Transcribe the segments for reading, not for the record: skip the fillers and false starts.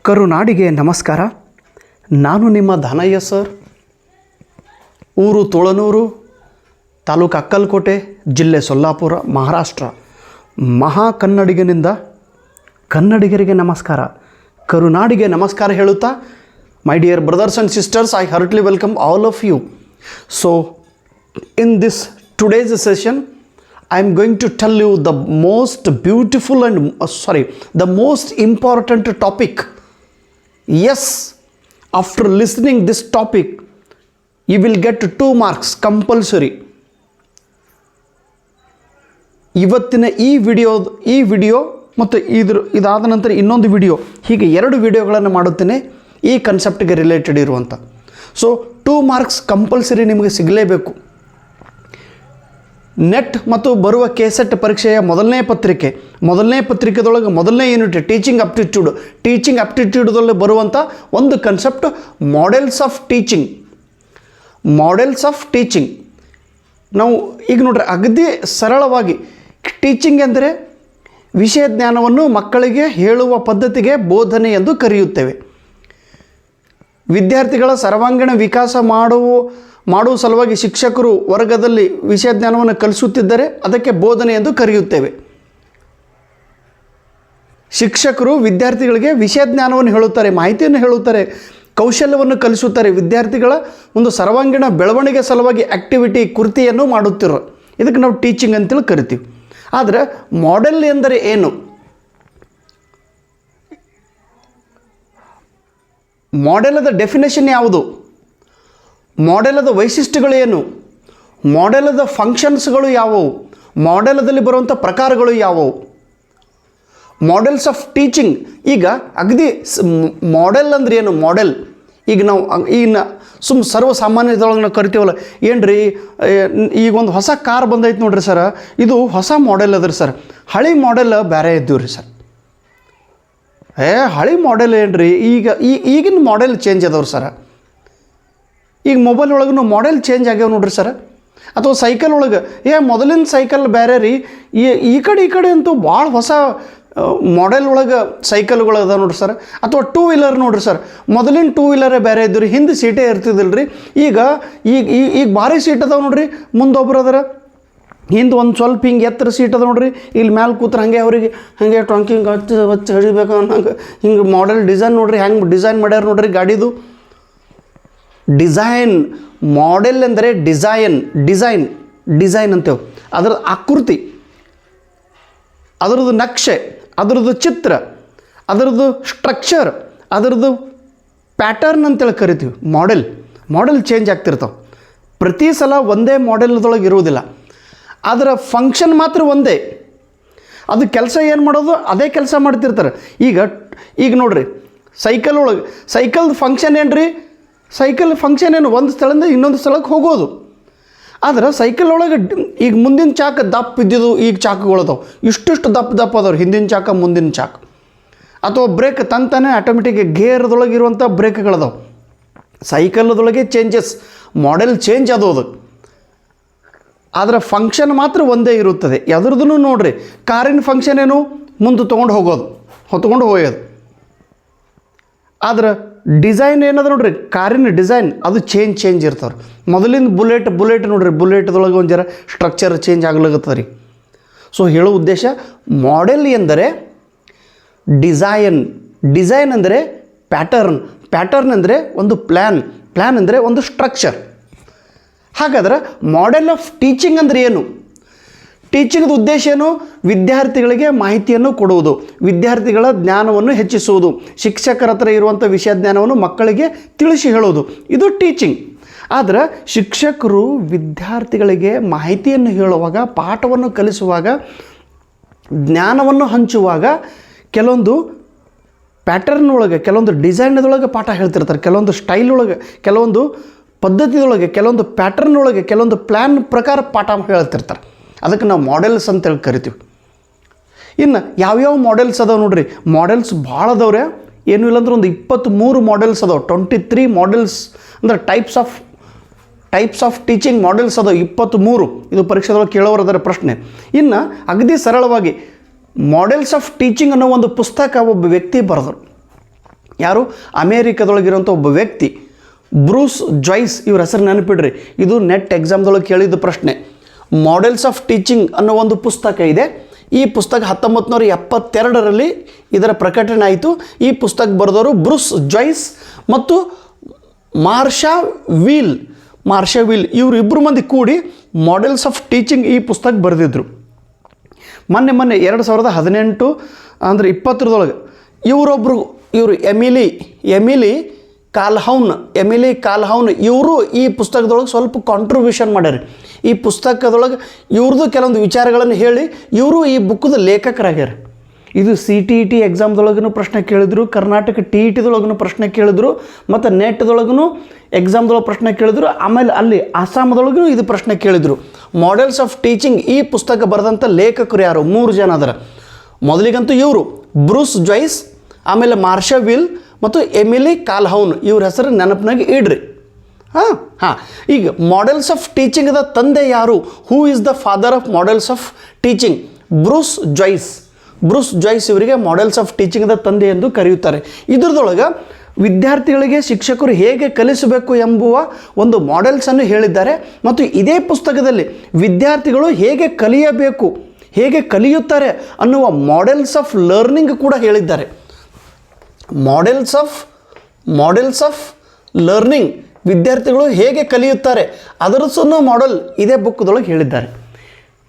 ಕರುನಾಡಿಗೆ ನಮಸ್ಕಾರ. ನಾನು ನಿಮ್ಮ ಧನಯ್ಯ ಸರ್. ಊರು ತುಳನೂರು, ತಾಲೂಕು ಅಕ್ಕಲಕೋಟೆ, ಜಿಲ್ಲೆ ಸೊಲ್ಲಾಪುರ, ಮಹಾರಾಷ್ಟ್ರ. ಮಹಾ ಕನ್ನಡಿಗನಿಂದ ಕನ್ನಡಿಗರಿಗೆ ನಮಸ್ಕಾರ, ಕರುನಾಡಿಗೆ ನಮಸ್ಕಾರ ಹೇಳುತ್ತಾ, my dear brothers and sisters, I heartily welcome all of you. So in this today's session I am going to tell you the most beautiful and the most important topic. Yes, after listening this topic you will get 2 marks compulsory. ಇವತ್ತಿನ ಈ video ಮತ್ತು ಇದಾದ ನಂತರ ಇನ್ನೊಂದು video, ಹೀಗೆ 2 ವಿಡಿಯೋಗಳನ್ನು ಮಾಡುತ್ತೇನೆ ಈ ಕನ್ಸೆಪ್ಟ್ಗೆ ರಿಲೇಟೆಡ್ ಇರುವಂಥ. ಸೊ 2 marks ಕಂಪಲ್ಸರಿ ನಿಮಗೆ ಸಿಗಲೇಬೇಕು. ನೆಟ್ ಮತ್ತು ಬರುವ ಕೆಸೆಟ್ ಪರೀಕ್ಷೆಯ ಮೊದಲನೇ ಪತ್ರಿಕೆದೊಳಗೆ ಮೊದಲನೇ ಯೂನಿಟ್ ಟೀಚಿಂಗ್ ಅಪ್ಟಿಟ್ಯೂಡ್ದಲ್ಲಿ ಬರುವಂಥ ಒಂದು ಕನ್ಸೆಪ್ಟ್ ಮಾಡೆಲ್ಸ್ ಆಫ್ ಟೀಚಿಂಗ್. ನಾವು ಈಗ ನೋಡ್ರಿ, ಅಗದಿ ಸರಳವಾಗಿ ಟೀಚಿಂಗ್ ಎಂದರೆ ವಿಷಯ ಜ್ಞಾನವನ್ನು ಮಕ್ಕಳಿಗೆ ಹೇಳುವ ಪದ್ಧತಿಗೆ ಬೋಧನೆ ಎಂದು ಕರೆಯುತ್ತೇವೆ. ವಿದ್ಯಾರ್ಥಿಗಳ ಸರ್ವಾಂಗೀಣ ವಿಕಾಸ ಮಾಡುವ ಸಲುವಾಗಿ ಶಿಕ್ಷಕರು ವರ್ಗದಲ್ಲಿ ವಿಷಯ ಜ್ಞಾನವನ್ನು ಕಲಿಸುತ್ತಿದ್ದರೆ ಅದಕ್ಕೆ ಬೋಧನೆ ಎಂದು ಕರೆಯುತ್ತೇವೆ. ಶಿಕ್ಷಕರು ವಿದ್ಯಾರ್ಥಿಗಳಿಗೆ ವಿಷಯ ಜ್ಞಾನವನ್ನು ಹೇಳುತ್ತಾರೆ, ಮಾಹಿತಿಯನ್ನು ಹೇಳುತ್ತಾರೆ, ಕೌಶಲ್ಯವನ್ನು ಕಲಿಸುತ್ತಾರೆ. ವಿದ್ಯಾರ್ಥಿಗಳ ಒಂದು ಸರ್ವಾಂಗೀಣ ಬೆಳವಣಿಗೆ ಸಲುವಾಗಿ ಕೃತಿಯನ್ನು ಮಾಡುತ್ತಿರೋ ಇದಕ್ಕೆ ನಾವು ಟೀಚಿಂಗ್ ಅಂತೇಳಿ ಕರಿತೀವಿ. ಆದರೆ ಮಾಡೆಲ್ ಎಂದರೆ ಏನು? ಮಾಡೆಲದ ಡೆಫಿನೇಷನ್ ಯಾವುದು? ಮಾಡೆಲದ ವೈಶಿಷ್ಟ್ಯಗಳು ಏನು? ಮಾಡೆಲದ ಫಂಕ್ಷನ್ಸ್ಗಳು ಯಾವುವು? ಮಾಡೆಲದಲ್ಲಿ ಬರುವಂಥ ಪ್ರಕಾರಗಳು ಯಾವುವು? Models of teaching. ಈಗ ಅಗದಿ ಮಾಡೆಲ್ ಅಂದ್ರೆ ಏನು? ಮಾಡೆಲ್ ಈಗ ನಾವು ಸರ್ವಸಾಮಾನ್ಯದೊಳಗೆ ನಾವು ಕರಿತೀವಲ್ಲ, ಏನ್ರಿ ಈಗ ಒಂದು ಹೊಸ ಕಾರ್ ಬಂದೈತೆ ನೋಡ್ರಿ ಸರ್, ಇದು ಹೊಸ ಮಾಡೆಲ್ ಅದ್ರಿ ಸರ್, ಹಳೆ ಮಾಡೆಲ್ ಬೇರೆ ಇದ್ದೀವಿ ರೀ ಸರ್. ಹಳೆ ಮಾಡೆಲ್ ಏನ್ರಿ, ಈಗಿನ ಮಾಡೆಲ್ ಚೇಂಜ್ ಅದಾವ್ರಿ ಸರ್. ಈಗ ಮೊಬೈಲ್ ಒಳಗೂ ಮಾಡೆಲ್ ಚೇಂಜ್ ಆಗ್ಯಾವ ನೋಡ್ರಿ ಸರ್. ಅಥವಾ ಸೈಕಲ್ ಒಳಗೆ ಮೊದಲಿನ ಸೈಕಲ್ ಬೇರೆ ರೀ, ಈ ಕಡೆ ಅಂತೂ ಭಾಳ ಹೊಸ ಮಾಡೆಲ್ ಒಳಗೆ ಸೈಕಲ್ಗಳು ಅದಾವ ನೋಡ್ರಿ ಸರ್. ಅಥವಾ 2 ವೀಲರ್ ನೋಡ್ರಿ ಸರ್, ಮೊದಲಿನ 2 ವೀಲರೇ ಬೇರೆ ಇದ್ದು ರೀ, ಹಿಂದೆ ಸೀಟೇ ಇರ್ತಿದ್ದಿಲ್ಲ ರೀ. ಈಗ ಭಾರಿ ಸೀಟ್ ಅದಾವೆ ನೋಡ್ರಿ, ಮುಂದೊಬ್ರು ಅದರ, ಹಿಂದೆ ಒಂದು ಸ್ವಲ್ಪ ಹಿಂಗೆ ಎತ್ತರ ಸೀಟ್ ಅದ ನೋಡ್ರಿ, ಇಲ್ಲಿ ಮ್ಯಾಲೆ ಕೂತ್ರೆ ಹಾಗೆ ಟ್ರಂಕಿಂಗ್ ಹಚ್ಚಿ ಹಿಡಿಬೇಕು ಅನ್ನಂಗೆ ಹಿಂಗೆ ಮಾಡೆಲ್ ಡಿಸೈನ್ ನೋಡ್ರಿ, ಹೆಂಗೆ ಡಿಸೈನ್ ಮಾಡ್ಯಾರ ನೋಡ್ರಿ ಗಾಡಿದು. ಡಿಸೈನ್ ಮಾಡೆಲ್ ಅಂದರೆ ಡಿಸೈನ್ ಅಂತೇವೆ. ಅದರ ಆಕೃತಿ, ಅದರದ್ದು ನಕ್ಷೆ, ಅದರದ್ದು ಚಿತ್ರ, ಅದರದ್ದು ಸ್ಟ್ರಕ್ಚರ್, ಅದರದ್ದು ಪ್ಯಾಟರ್ನ್ ಅಂತೇಳಿ ಕರಿತೀವಿ. ಮಾಡೆಲ್ ಚೇಂಜ್ ಆಗ್ತಿರ್ತಾವೆ. ಪ್ರತಿ ಸಲ ಒಂದೇ ಮಾಡೆಲ್ದೊಳಗೆ ಇರುವುದಿಲ್ಲ. ಅದರ ಫಂಕ್ಷನ್ ಮಾತ್ರ ಒಂದೇ. ಅದು ಕೆಲಸ ಏನು ಮಾಡೋದು ಅದೇ ಕೆಲಸ ಮಾಡ್ತಿರ್ತಾರೆ. ಈಗ ನೋಡ್ರಿ, ಸೈಕಲ್ದು ಫಂಕ್ಷನ್ ಏನು ರೀ? ಸೈಕಲ್ ಫಂಕ್ಷನ್ ಏನು? ಒಂದು ಸ್ಥಳದಿಂದ ಇನ್ನೊಂದು ಸ್ಥಳಕ್ಕೆ ಹೋಗೋದು. ಆದ್ರೆ ಸೈಕಲ್ ಒಳಗೆ ಈಗ ಮುಂದಿನ ಚಾಕ ದಪ್ಪ ಇದ್ದಿದ್ದು, ಈಗ ಚಾಕುಗಳದಾವೆ ಇಷ್ಟಿಷ್ಟು ದಪ್ಪ ಅದಾವ್ರಿ, ಹಿಂದಿನ ಚಾಕ ಮುಂದಿನ ಚಾಕ. ಅಥವಾ ಬ್ರೇಕ್ ತಂತಾನೆ ಆಟೋಮೆಟಿಕ್ ಗೇರ್ದೊಳಗೆ ಇರುವಂಥ ಬ್ರೇಕ್ಗಳದಾವೆ. ಸೈಕಲ್ದೊಳಗೆ ಚೇಂಜಸ್, ಮಾಡೆಲ್ ಚೇಂಜ್ ಅದು. ಆದರೆ ಫಂಕ್ಷನ್ ಮಾತ್ರ ಒಂದೇ ಇರುತ್ತದೆ. ಯಾವ್ದ್ರದ್ದು ನೋಡ್ರಿ, ಕಾರಿನ ಫಂಕ್ಷನ್ ಏನು? ಮುಂದೆ ಹೊತ್ಕೊಂಡು ಹೋಗೋದು. ಆದ್ರೆ ಡಿಸೈನ್ ಏನದ ನೋಡ್ರಿ, ಕಾರಿನ ಡಿಸೈನ್ ಅದು ಚೇಂಜ್ ಇರ್ತಾವ್ರಿ. ಮೊದಲಿಂದ ಬುಲೆಟ್ ನೋಡ್ರಿ, ಬುಲೆಟ್ದೊಳಗೆ ಒಂದು ಜರ ಸ್ಟ್ರಕ್ಚರ್ ಚೇಂಜ್ ಆಗ್ಲಾಗತ್ತದ ರೀ. ಸೊ ಹೇಳೋ ಉದ್ದೇಶ, ಮಾಡೆಲ್ ಎಂದರೆ ಡಿಸೈನ್ ಅಂದರೆ ಪ್ಯಾಟರ್ನ್ ಅಂದರೆ ಒಂದು ಪ್ಲ್ಯಾನ್ ಅಂದರೆ ಒಂದು ಸ್ಟ್ರಕ್ಚರ್. ಹಾಗಾದ್ರೆ ಮಾಡೆಲ್ ಆಫ್ ಟೀಚಿಂಗ್ ಅಂದರೆ ಏನು? ಟೀಚಿಂಗ್ದ ಉದ್ದೇಶ ಏನು? ವಿದ್ಯಾರ್ಥಿಗಳಿಗೆ ಮಾಹಿತಿಯನ್ನು ಕೊಡುವುದು, ವಿದ್ಯಾರ್ಥಿಗಳ ಜ್ಞಾನವನ್ನು ಹೆಚ್ಚಿಸುವುದು, ಶಿಕ್ಷಕರ ಹತ್ರ ಇರುವಂಥ ವಿಷಯ ಜ್ಞಾನವನ್ನು ಮಕ್ಕಳಿಗೆ ತಿಳಿಸಿ ಹೇಳೋದು, ಇದು ಟೀಚಿಂಗ್. ಆದರೆ ಶಿಕ್ಷಕರು ವಿದ್ಯಾರ್ಥಿಗಳಿಗೆ ಮಾಹಿತಿಯನ್ನು ಹೇಳುವಾಗ, ಪಾಠವನ್ನು ಕಲಿಸುವಾಗ, ಜ್ಞಾನವನ್ನು ಹಂಚುವಾಗ ಕೆಲವೊಂದು ಪ್ಯಾಟರ್ನ್ ಒಳಗೆ, ಕೆಲವೊಂದು ಡಿಸೈನ್ದೊಳಗೆ ಪಾಠ ಹೇಳ್ತಿರ್ತಾರೆ, ಕೆಲವೊಂದು ಸ್ಟೈಲ್ ಒಳಗೆ, ಕೆಲವೊಂದು ಪದ್ಧತಿಯೊಳಗೆ, ಕೆಲವೊಂದು ಪ್ಯಾಟರ್ನ್ ಒಳಗೆ, ಕೆಲವೊಂದು ಪ್ಲ್ಯಾನ್ ಪ್ರಕಾರ ಪಾಠ ಹೇಳ್ತಿರ್ತಾರೆ. ಅದಕ್ಕೆ ನಾವು ಮಾಡೆಲ್ಸ್ ಅಂತೇಳಿ ಕರಿತೀವಿ. ಇನ್ನು ಯಾವ್ಯಾವ ಮಾಡೆಲ್ಸ್ ಅದಾವೆ ನೋಡ್ರಿ, ಮಾಡೆಲ್ಸ್ ಭಾಳ ಅದಾವ್ರೆ. ಏನೂ ಇಲ್ಲಾಂದ್ರೆ ಒಂದು 23 ಮಾಡೆಲ್ಸ್ ಅದಾವೆ. 23 ಮಾಡೆಲ್ಸ್ ಅಂದರೆ ಟೈಪ್ಸ್ ಆಫ್ ಟೀಚಿಂಗ್ ಮಾಡೆಲ್ಸ್ ಅದಾವೆ 23. ಇದು ಪರೀಕ್ಷೆದೊಳಗೆ ಕೇಳೋರು ಅದರ ಪ್ರಶ್ನೆ. ಇನ್ನು ಅಗದಿ ಸರಳವಾಗಿ ಮಾಡೆಲ್ಸ್ ಆಫ್ ಟೀಚಿಂಗ್ ಅನ್ನೋ ಒಂದು ಪುಸ್ತಕ ಒಬ್ಬ ವ್ಯಕ್ತಿ ಬರೆದರು. ಯಾರು? ಅಮೇರಿಕಾದೊಳಗಿರೋಂಥ ಒಬ್ಬ ವ್ಯಕ್ತಿ ಬ್ರೂಸ್ ಜಾಯ್ಸ್, ಇವ್ರ ಹೆಸರು ನೆನಪಿಡ್ರಿ. ಇದು ನೆಟ್ ಎಕ್ಸಾಮ್ದೊಳಗೆ ಕೇಳಿದ ಪ್ರಶ್ನೆ. ಮಾಡೆಲ್ಸ್ ಆಫ್ ಟೀಚಿಂಗ್ ಅನ್ನೋ ಒಂದು ಪುಸ್ತಕ ಇದೆ. ಈ ಪುಸ್ತಕ 1972ರಲ್ಲಿ ಇದರ ಪ್ರಕಟಣೆ ಆಯಿತು. ಈ ಪುಸ್ತಕ ಬರೆದವರು ಬ್ರೂಸ್ ಜಾಯ್ಸ್ ಮತ್ತು ಮಾರ್ಷಾ ವೀಲ್. ಇವರು ಇಬ್ಬರು ಮಂದಿ ಕೂಡಿ ಮಾಡೆಲ್ಸ್ ಆಫ್ ಟೀಚಿಂಗ್ ಈ ಪುಸ್ತಕ ಬರೆದಿದ್ರು. ಮೊನ್ನೆ 2018 ಅಂದರೆ 20ರೊಳಗೆ ಇವರು ಎಮಿಲಿ ಕಾಲ್ಹೌನ್ ಇವರು ಈ ಪುಸ್ತಕದೊಳಗೆ ಸ್ವಲ್ಪ ಕಾಂಟ್ರಿಬ್ಯೂಷನ್ ಮಾಡ್ಯಾರ. ಈ ಪುಸ್ತಕದೊಳಗೆ ಇವ್ರದ್ದು ಕೆಲವೊಂದು ವಿಚಾರಗಳನ್ನು ಹೇಳಿ ಇವರು ಈ ಬುಕ್ಕದ ಲೇಖಕರಾಗ್ಯಾರ. ಇದು CTET ಎಕ್ಸಾಮ್ದೊಳಗೂ ಪ್ರಶ್ನೆ ಕೇಳಿದ್ರು, ಕರ್ನಾಟಕ TETದೊಳಗೂ ಪ್ರಶ್ನೆ ಕೇಳಿದ್ರು, ಮತ್ತು ನೆಟ್ದೊಳಗೂ ಎಕ್ಸಾಮ್ದೊಳಗೆ ಪ್ರಶ್ನೆ ಕೇಳಿದ್ರು, ಆಮೇಲೆ ಅಲ್ಲಿ ಅಸ್ಸಾಮದೊಳಗೂ ಇದು ಪ್ರಶ್ನೆ ಕೇಳಿದರು. ಮಾಡೆಲ್ಸ್ ಆಫ್ ಟೀಚಿಂಗ್ ಈ ಪುಸ್ತಕ ಬರೆದಂಥ ಲೇಖಕರು ಯಾರು? 3 ಜನ ಅದರ. ಮೊದಲಿಗಂತೂ ಇವರು ಬ್ರೂಸ್ ಜಾಯ್ಸ್, ಆಮೇಲೆ ಮಾರ್ಷಾ ವೀಲ್ ಮತ್ತು ಎಮಿಲಿ ಕಾಲ್ಹೌನ್. ಇವ್ರ ಹೆಸರು ನೆನಪಿನಾಗಿ ಇಡ್ರಿ. ಈಗ ಮಾಡೆಲ್ಸ್ ಆಫ್ ಟೀಚಿಂಗ್ದ ತಂದೆ ಯಾರು? Who is the father of models of teaching? Bruce joys ಇವರಿಗೆ ಮಾಡೆಲ್ಸ್ ಆಫ್ ಟೀಚಿಂಗ್ದ ತಂದೆ ಎಂದು ಕರೆಯುತ್ತಾರೆ. ಇದ್ರದೊಳಗೆ ವಿದ್ಯಾರ್ಥಿಗಳಿಗೆ ಶಿಕ್ಷಕರು ಹೇಗೆ ಕಲಿಸಬೇಕು ಎಂಬುವ ಒಂದು ಮಾಡೆಲ್ಸನ್ನು ಹೇಳಿದ್ದಾರೆ. ಮತ್ತು ಇದೇ ಪುಸ್ತಕದಲ್ಲಿ ವಿದ್ಯಾರ್ಥಿಗಳು ಹೇಗೆ ಕಲಿಯಬೇಕು, ಹೇಗೆ ಕಲಿಯುತ್ತಾರೆ ಅನ್ನುವ ಮಾಡೆಲ್ಸ್ ಆಫ್ ಲರ್ನಿಂಗ್ ಕೂಡ ಹೇಳಿದ್ದಾರೆ. ಮಾಡೆಲ್ಸ್ ಆಫ್ ಲರ್ನಿಂಗ್, ವಿದ್ಯಾರ್ಥಿಗಳು ಹೇಗೆ ಕಲಿಯುತ್ತಾರೆ ಅದರ ಸಹ ಮಾಡೆಲ್ ಇದೇ ಬುಕ್ದೊಳಗೆ ಹೇಳಿದ್ದಾರೆ.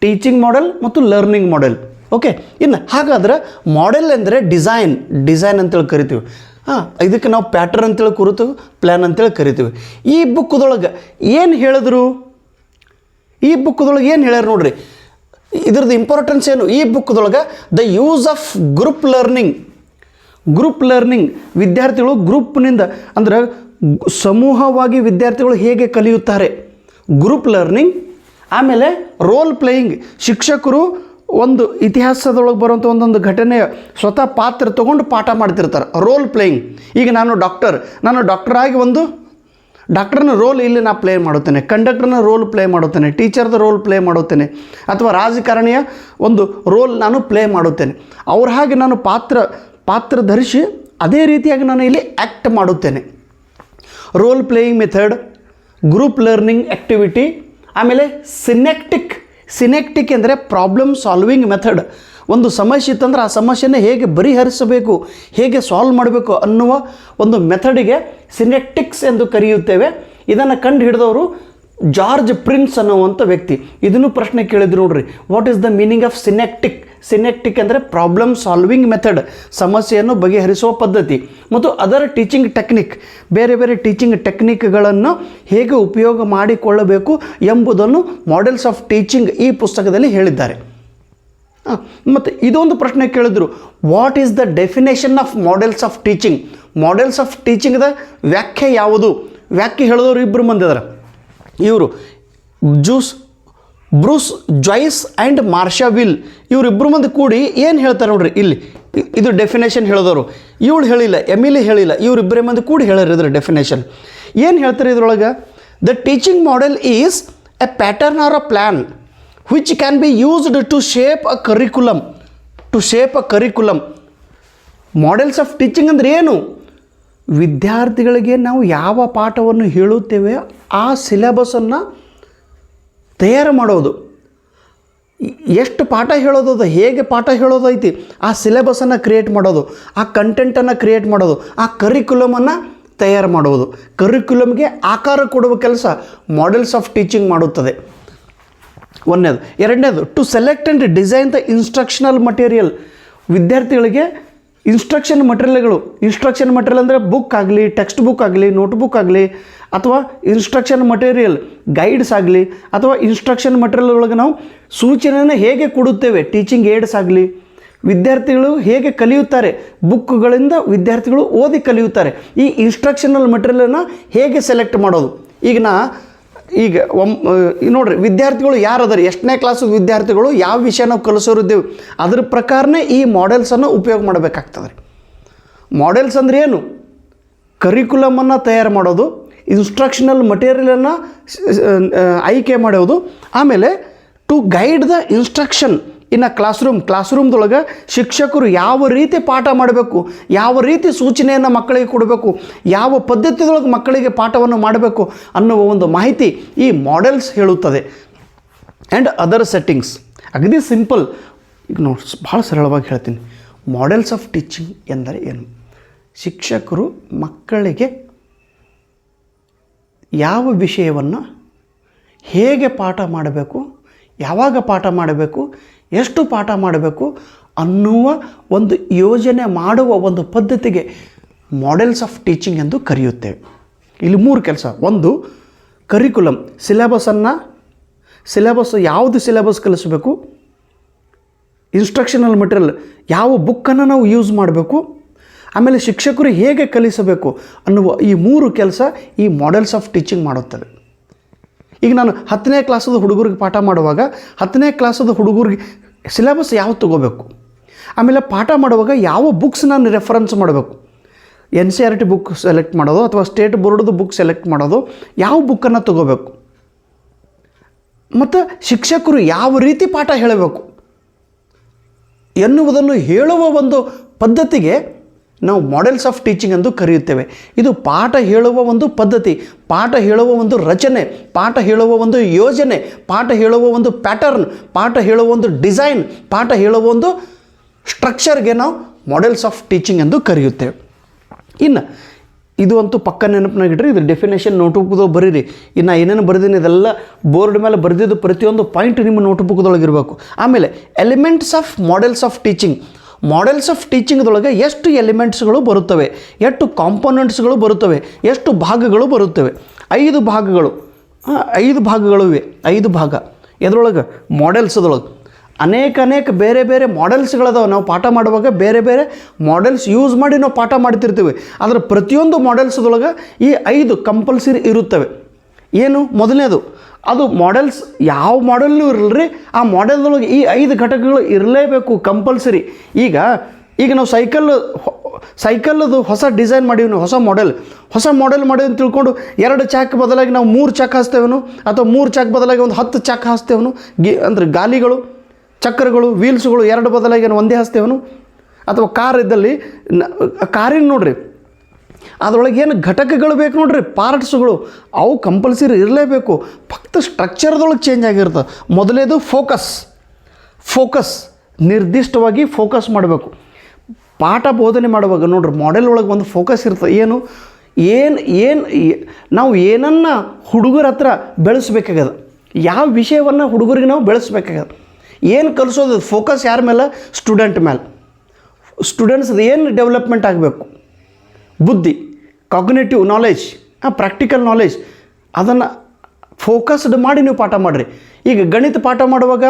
ಟೀಚಿಂಗ್ ಮಾಡೆಲ್ ಮತ್ತು ಲರ್ನಿಂಗ್ ಮಾಡೆಲ್. ಓಕೆ, ಇನ್ನು ಹಾಗಾದ್ರೆ ಮಾಡೆಲ್ ಅಂದರೆ ಡಿಸೈನ್ ಅಂತೇಳಿ ಕರಿತೀವಿ. ಇದಕ್ಕೆ ನಾವು ಪ್ಯಾಟರ್ನ್ ಅಂತೇಳಿ ಕೂರುತ್ತೀವಿ, ಪ್ಲ್ಯಾನ್ ಅಂತೇಳಿ ಕರಿತೀವಿ. ಈ ಬುಕ್ದೊಳಗೆ ಏನು ಹೇಳಿದ್ರು? ಹೇಳ್ಯಾರ ನೋಡ್ರಿ. ಇದ್ರದ್ದು ಇಂಪಾರ್ಟೆನ್ಸ್ ಏನು? ಈ ಬುಕ್ದೊಳಗೆ the use of group learning, ವಿದ್ಯಾರ್ಥಿಗಳು ಗ್ರೂಪ್ನಿಂದ ಅಂದರೆ ಸಮೂಹವಾಗಿ ವಿದ್ಯಾರ್ಥಿಗಳು ಹೇಗೆ ಕಲಿಯುತ್ತಾರೆ, ಗ್ರೂಪ್ ಲರ್ನಿಂಗ್. ಆಮೇಲೆ ರೋಲ್ ಪ್ಲೇಯಿಂಗ್, ಶಿಕ್ಷಕರು ಒಂದು ಇತಿಹಾಸದೊಳಗೆ ಬರುವಂಥ ಒಂದೊಂದು ಘಟನೆಯ ಸ್ವತಃ ಪಾತ್ರ ತೊಗೊಂಡು ಪಾಠ ಮಾಡ್ತಿರ್ತಾರೆ. Role playing. ಈಗ ನಾನು ಡಾಕ್ಟರ್ ಆಗಿ ಒಂದು ಡಾಕ್ಟರ್ನ ರೋಲ್ ಇಲ್ಲಿ ನಾನು ಪ್ಲೇ ಮಾಡುತ್ತೇನೆ, ಕಂಡಕ್ಟರ್ನ ರೋಲ್ ಪ್ಲೇ ಮಾಡುತ್ತೇನೆ, ಟೀಚರ್ದ ರೋಲ್ ಪ್ಲೇ ಮಾಡುತ್ತೇನೆ, ಅಥವಾ ರಾಜಕಾರಣಿಯ ಒಂದು ರೋಲ್ ನಾನು ಪ್ಲೇ ಮಾಡುತ್ತೇನೆ. ಅವ್ರ ಹಾಗೆ ನಾನು ಪಾತ್ರ ಧರಿಸಿ ಅದೇ ರೀತಿಯಾಗಿ ನಾನು ಇಲ್ಲಿ ಆ್ಯಕ್ಟ್ ಮಾಡುತ್ತೇನೆ. Role playing method, group learning activity. ಆಮೇಲೆ ಸಿನೆಕ್ಟಿಕ್ ಅಂದರೆ ಪ್ರಾಬ್ಲಮ್ ಸಾಲ್ವಿಂಗ್ ಮೆಥಡ್. ಒಂದು ಸಮಸ್ಯೆ ಇತ್ತಂದ್ರೆ ಆ ಸಮಸ್ಯೆನ ಹೇಗೆ ಬಗೆಹರಿಸಬೇಕು, ಹೇಗೆ ಸಾಲ್ವ್ ಮಾಡಬೇಕು ಅನ್ನುವ ಒಂದು ಮೆಥಡಿಗೆ ಸಿನೆಕ್ಟಿಕ್ಸ್ ಎಂದು ಕರೆಯುತ್ತೇವೆ. ಇದನ್ನು ಕಂಡು ಹಿಡಿದವರು ಜಾರ್ಜ್ ಪ್ರಿನ್ಸ್ ಅನ್ನುವಂಥ ವ್ಯಕ್ತಿ. ಇದನ್ನು ಪ್ರಶ್ನೆ ಕೇಳಿದ್ರು ನೋಡ್ರಿ. What is the meaning of synectic ಅಂದರೆ ಪ್ರಾಬ್ಲಮ್ ಸಾಲ್ವಿಂಗ್ ಮೆಥಡ್, ಸಮಸ್ಯೆಯನ್ನು ಬಗೆಹರಿಸುವ ಪದ್ಧತಿ. ಮತ್ತು ಅದರ್ ಟೀಚಿಂಗ್ ಟೆಕ್ನಿಕ್, ಬೇರೆ ಟೀಚಿಂಗ್ ಟೆಕ್ನಿಕ್ಗಳನ್ನು ಹೇಗೆ ಉಪಯೋಗ ಮಾಡಿಕೊಳ್ಳಬೇಕು ಎಂಬುದನ್ನು ಮಾಡೆಲ್ಸ್ ಆಫ್ ಟೀಚಿಂಗ್ ಈ ಪುಸ್ತಕದಲ್ಲಿ ಹೇಳಿದ್ದಾರೆ. ಮತ್ತು ಇದೊಂದು ಪ್ರಶ್ನೆ ಕೇಳಿದ್ರು, what is the definition of models of teaching? Models of ಟೀಚಿಂಗ್ದ ವ್ಯಾಖ್ಯೆ ಯಾವುದು? ವ್ಯಾಖ್ಯೆ ಹೇಳಿದವರು ಇಬ್ಬರು ಮಂದಿ ಅದರ. ಇವರು Bruce Joyce and Marsha Weil, ಇವರಿಬ್ಬರು ಮಂದಿ ಕೂಡಿ ಏನು ಹೇಳ್ತಾರೆ ನೋಡ್ರಿ. ಇಲ್ಲಿ ಇದು ಡೆಫಿನೇಷನ್ ಹೇಳಿದವರು. ಇವಳು ಹೇಳಿಲ್ಲ, ಎಮಿಲಿ ಹೇಳಿಲ್ಲ, ಇವರಿಬ್ಬರೇ ಮಂದಿ ಕೂಡಿ ಹೇಳ್ಯಾರ ಇದ್ರ ಡೆಫಿನೇಷನ್. ಏನು ಹೇಳ್ತಾರೆ ಇದರೊಳಗೆ? The teaching model is a pattern or a plan which can be used to shape a curriculum. Models of teaching ಅಂದರೆ ಏನು? ವಿದ್ಯಾರ್ಥಿಗಳಿಗೆ ನಾವು ಯಾವ ಪಾಠವನ್ನು ಹೇಳುತ್ತೇವೆ ಆ ಸಿಲೆಬಸನ್ನು ತಯಾರು ಮಾಡೋದು. ಎಷ್ಟು ಪಾಠ ಹೇಳೋದು, ಹೇಗೆ ಪಾಠ ಹೇಳೋದೈತಿ, ಆ ಸಿಲೆಬಸನ್ನು ಕ್ರಿಯೇಟ್ ಮಾಡೋದು, ಆ ಕಂಟೆಂಟನ್ನು ಕ್ರಿಯೇಟ್ ಮಾಡೋದು, ಆ ಕರಿಕ್ಯುಲಮನ್ನು ತಯಾರು ಮಾಡುವುದು. ಕರಿಕ್ಯುಲಮ್ಗೆ ಆಕಾರ ಕೊಡುವ ಕೆಲಸ ಮಾಡೆಲ್ಸ್ ಆಫ್ ಟೀಚಿಂಗ್ ಮಾಡುತ್ತದೆ. ಒಂದನೇದು. ಎರಡನೇದು, to select and design the instructional material. ವಿದ್ಯಾರ್ಥಿಗಳಿಗೆ ಇನ್ಸ್ಟ್ರಕ್ಷನ್ ಮಟೀರಿಯಲ್ ಅಂದರೆ ಬುಕ್ ಆಗಲಿ, ಟೆಕ್ಸ್ಟ್ ಬುಕ್ ಆಗಲಿ, ನೋಟ್ಬುಕ್ ಆಗಲಿ, ಅಥವಾ ಇನ್ಸ್ಟ್ರಕ್ಷನ್ ಮಟೀರಿಯಲ್ ಗೈಡ್ಸ್ ಆಗಲಿ, ಅಥವಾ ಇನ್ಸ್ಟ್ರಕ್ಷನ್ ಮಟೀರಿಯಲ್ ಒಳಗೆ ನಾವು ಸೂಚನೆಯನ್ನು ಹೇಗೆ ಕೊಡುತ್ತೇವೆ, ಟೀಚಿಂಗ್ ಏಡ್ಸ್ ಆಗಲಿ. ವಿದ್ಯಾರ್ಥಿಗಳು ಹೇಗೆ ಕಲಿಯುತ್ತಾರೆ, ಬುಕ್ಗಳಿಂದ ವಿದ್ಯಾರ್ಥಿಗಳು ಓದಿ ಕಲಿಯುತ್ತಾರೆ. ಈ ಇನ್ಸ್ಟ್ರಕ್ಷನಲ್ ಮಟೀರಿಯಲನ್ನು ಹೇಗೆ ಸೆಲೆಕ್ಟ್ ಮಾಡೋದು? ಈಗ ನೋಡ್ರಿ, ವಿದ್ಯಾರ್ಥಿಗಳು ಯಾರದಾರೆ, ಎಷ್ಟನೇ ಕ್ಲಾಸು ವಿದ್ಯಾರ್ಥಿಗಳು ಯಾವ ವಿಷಯ ನಾವು ಕಲಿಸೋರಿದ್ದೇವೆ ಅದ್ರ ಪ್ರಕಾರನೇ ಈ ಮಾಡೆಲ್ಸನ್ನು ಉಪಯೋಗ ಮಾಡಬೇಕಾಗ್ತದೆ. ಮಾಡೆಲ್ಸ್ ಅಂದರೆ ಏನು? ಕರಿಕ್ಯುಲಮನ್ನು ತಯಾರು ಮಾಡೋದು, ಇನ್ಸ್ಟ್ರಕ್ಷನಲ್ ಮಟೀರಿಯಲನ್ನು ಆಯ್ಕೆ ಮಾಡೋದು, ಆಮೇಲೆ ಟು ಗೈಡ್ ದ ಇನ್ಸ್ಟ್ರಕ್ಷನ್ ಇನ್ನು ಕ್ಲಾಸ್ ರೂಮ್ದೊಳಗೆ ಶಿಕ್ಷಕರು ಯಾವ ರೀತಿ ಪಾಠ ಮಾಡಬೇಕು, ಯಾವ ರೀತಿ ಸೂಚನೆಯನ್ನು ಮಕ್ಕಳಿಗೆ ಕೊಡಬೇಕು, ಯಾವ ಪದ್ಧತಿದೊಳಗೆ ಮಕ್ಕಳಿಗೆ ಪಾಠವನ್ನು ಮಾಡಬೇಕು ಅನ್ನುವ ಒಂದು ಮಾಹಿತಿ ಈ ಮಾಡೆಲ್ಸ್ ಹೇಳುತ್ತದೆ. And other settings. ಅಗದಿ ಸಿಂಪಲ್, ಈಗ ನೋಡಿ ಭಾಳ ಸರಳವಾಗಿ ಹೇಳ್ತೀನಿ. ಮಾಡೆಲ್ಸ್ ಆಫ್ ಟೀಚಿಂಗ್ ಎಂದರೆ ಏನು? ಶಿಕ್ಷಕರು ಮಕ್ಕಳಿಗೆ ಯಾವ ವಿಷಯವನ್ನು ಹೇಗೆ ಪಾಠ ಮಾಡಬೇಕು, ಯಾವಾಗ ಪಾಠ ಮಾಡಬೇಕು, ಎಷ್ಟು ಪಾಠ ಮಾಡಬೇಕು ಅನ್ನುವ ಒಂದು ಯೋಜನೆ ಮಾಡುವ ಒಂದು ಪದ್ಧತಿಗೆ ಮಾಡೆಲ್ಸ್ ಆಫ್ ಟೀಚಿಂಗ್ ಎಂದು ಕರೆಯುತ್ತೇವೆ. ಇಲ್ಲಿ 3 ಕೆಲಸ. ಒಂದು, ಕರಿಕ್ಯುಲಮ್, ಸಿಲೆಬಸ್ ಯಾವುದು ಸಿಲೆಬಸ್ ಕಲಿಸಬೇಕು, ಇನ್ಸ್ಟ್ರಕ್ಷನಲ್ ಮೆಟೀರಿಯಲ್ ಯಾವ ಬುಕ್ಕನ್ನು ನಾವು ಯೂಸ್ ಮಾಡಬೇಕು, ಆಮೇಲೆ ಶಿಕ್ಷಕರು ಹೇಗೆ ಕಲಿಸಬೇಕು ಅನ್ನುವ ಈ 3 ಕೆಲಸ ಈ ಮಾಡೆಲ್ಸ್ ಆಫ್ ಟೀಚಿಂಗ್ ಮಾಡುತ್ತದೆ. ಈಗ ನಾನು 10ನೇ ಕ್ಲಾಸದ ಹುಡುಗರಿಗೆ ಪಾಠ ಮಾಡುವಾಗ 10ನೇ ಕ್ಲಾಸದ ಹುಡುಗರಿಗೆ ಸಿಲೆಬಸ್ ಯಾವುದು ತೊಗೋಬೇಕು, ಆಮೇಲೆ ಪಾಠ ಮಾಡುವಾಗ ಯಾವ ಬುಕ್ಸ್ ನಾನು ರೆಫರೆನ್ಸ್ ಮಾಡಬೇಕು, NCERT ಬುಕ್ ಸೆಲೆಕ್ಟ್ ಮಾಡೋದು ಅಥವಾ ಸ್ಟೇಟ್ ಬೋರ್ಡ್ದು ಬುಕ್ ಸೆಲೆಕ್ಟ್ ಮಾಡೋದು, ಯಾವ ಬುಕ್ಕನ್ನು ತೊಗೋಬೇಕು, ಮತ್ತು ಶಿಕ್ಷಕರು ಯಾವ ರೀತಿ ಪಾಠ ಹೇಳಬೇಕು ಎನ್ನುವುದನ್ನು ಹೇಳುವ ಒಂದು ಪದ್ಧತಿಗೆ ನಾವು ಮಾಡೆಲ್ಸ್ ಆಫ್ ಟೀಚಿಂಗ್ ಎಂದು ಕರೆಯುತ್ತೇವೆ. ಇದು ಪಾಠ ಹೇಳುವ ಒಂದು ಪದ್ಧತಿ, ಪಾಠ ಹೇಳುವ ಒಂದು ರಚನೆ, ಪಾಠ ಹೇಳುವ ಒಂದು ಯೋಜನೆ, ಪಾಠ ಹೇಳುವ ಒಂದು ಪ್ಯಾಟರ್ನ್, ಪಾಠ ಹೇಳುವ ಒಂದು ಡಿಸೈನ್, ಪಾಠ ಹೇಳುವ ಒಂದು ಸ್ಟ್ರಕ್ಚರ್ಗೆ ನಾವು ಮಾಡೆಲ್ಸ್ ಆಫ್ ಟೀಚಿಂಗ್ ಎಂದು ಕರೆಯುತ್ತೇವೆ. ಇನ್ನು ಇದು ಅಂತೂ ಪಕ್ಕ ನೆನಪಿನಾಗಿಡ್ರಿ, ಇದು ಡೆಫಿನೇಷನ್ ನೋಟ್ಬುಕ್ದು ಬರೀರಿ. ಇನ್ನು ಏನೇನು ಬರೆದೀನಿ ಇದೆಲ್ಲ ಬೋರ್ಡ್ ಮೇಲೆ ಬರೆದಿದ್ದು ಪ್ರತಿಯೊಂದು ಪಾಯಿಂಟ್ ನಿಮ್ಮ ನೋಟ್ಬುಕ್ದೊಳಗಿರಬೇಕು. ಆಮೇಲೆ elements of models of teaching. Models of ಟೀಚಿಂಗ್ದೊಳಗೆ ಎಷ್ಟು ಎಲಿಮೆಂಟ್ಸ್ಗಳು ಬರುತ್ತವೆ, ಎಷ್ಟು ಕಾಂಪೋನೆಂಟ್ಸ್ಗಳು ಬರುತ್ತವೆ, ಎಷ್ಟು ಭಾಗಗಳು ಬರುತ್ತವೆ? 5 ಭಾಗಗಳು. 5 ಭಾಗಗಳಿವೆ. 5 ಭಾಗ ಎದ್ರೊಳಗೆ ಮಾಡೆಲ್ಸ್ದೊಳಗೆ ಅನೇಕ ಬೇರೆ ಬೇರೆ ಮಾಡೆಲ್ಸ್ಗಳದಾವೆ. ನಾವು ಪಾಠ ಮಾಡುವಾಗ ಬೇರೆ ಬೇರೆ ಮಾಡೆಲ್ಸ್ ಯೂಸ್ ಮಾಡಿ ನಾವು ಪಾಠ ಮಾಡ್ತಿರ್ತೀವಿ. ಆದರೆ ಪ್ರತಿಯೊಂದು ಮಾಡೆಲ್ಸ್ದೊಳಗೆ ಈ 5 ಕಂಪಲ್ಸರಿ ಇರುತ್ತವೆ. ಏನು? ಮೊದಲನೇದು, ಅದು ಮಾಡೆಲ್ಸ್ ಯಾವ ಮಾಡೆಲ್ನೂ ಇರಲ್ರಿ, ಆ ಮಾಡೆಲ್ದೊಳಗೆ ಈ 5 ಘಟಕಗಳು ಇರಲೇಬೇಕು, ಕಂಪಲ್ಸರಿ. ಈಗ ನಾವು ಸೈಕಲ್ದು ಹೊಸ ಡಿಸೈನ್ ಮಾಡೀವಿ, ನಾವು ಹೊಸ ಮಾಡೆಲ್ ಮಾಡೀವಿ ಅಂತ ತಿಳ್ಕೊಂಡು 2 ಚಾಕ್ ಬದಲಾಗಿ ನಾವು 3 ಚಾಕ್ ಹಾಸ್ತೇವನು, ಅಥವಾ 3 ಚಾಕ್ ಬದಲಾಗಿ ಒಂದು 10 ಚಾಕ್ ಹಾಸ್ತೇವನು. ಅಂದರೆ ಗಾಲಿಗಳು, ಚಕ್ರಗಳು, ವೀಲ್ಸ್ಗಳು 2 ಬದಲಾಗಿ ಒಂದೇ ಹಾಸ್ತೇವನು. ಅಥವಾ ಕಾರ್ ಇದ್ದಲ್ಲಿ ಕಾರಿನ ನೋಡ್ರಿ, ಅದರೊಳಗೆ ಏನು ಘಟಕಗಳು ಬೇಕು ನೋಡ್ರಿ, ಪಾರ್ಟ್ಸ್ಗಳು, ಅವು ಕಂಪಲ್ಸರಿ ಇರಲೇಬೇಕು. ಫಕ್ತ ಸ್ಟ್ರಕ್ಚರ್ದೊಳಗೆ ಚೇಂಜ್ ಆಗಿರ್ತದೆ. ಮೊದಲೇದು ಫೋಕಸ್, ನಿರ್ದಿಷ್ಟವಾಗಿ ಫೋಕಸ್ ಮಾಡಬೇಕು. ಪಾಠ ಬೋಧನೆ ಮಾಡುವಾಗ ನೋಡ್ರಿ, ಮಾಡೆಲ್ ಒಳಗೆ ಒಂದು ಫೋಕಸ್ ಇರ್ತದೆ. ನಾವು ಏನನ್ನು ಹುಡುಗರ ಹತ್ರ ಬೆಳೆಸ್ಬೇಕಾಗ್ಯದ, ಯಾವ ವಿಷಯವನ್ನು ಹುಡುಗರಿಗೆ ನಾವು ಬೆಳೆಸ್ಬೇಕಾಗ್ಯದ, ಏನು ಕಲಿಸೋದು, ಫೋಕಸ್ ಯಾರ ಮೇಲೆ? ಸ್ಟೂಡೆಂಟ್ ಮೇಲೆ. ಸ್ಟೂಡೆಂಟ್ಸ್ದು ಏನು ಡೆವಲಪ್ಮೆಂಟ್ ಆಗಬೇಕು? ಬುದ್ಧಿ, ಕಾಗ್ನಿಟಿವ್ ನಾಲೆಜ್, ಪ್ರಾಕ್ಟಿಕಲ್ ನಾಲೆಜ್, ಅದನ್ನು ಫೋಕಸ್ಡ್ ಮಾಡಿ ನೀವು ಪಾಠ ಮಾಡಿರಿ. ಈಗ ಗಣಿತ ಪಾಠ ಮಾಡುವಾಗ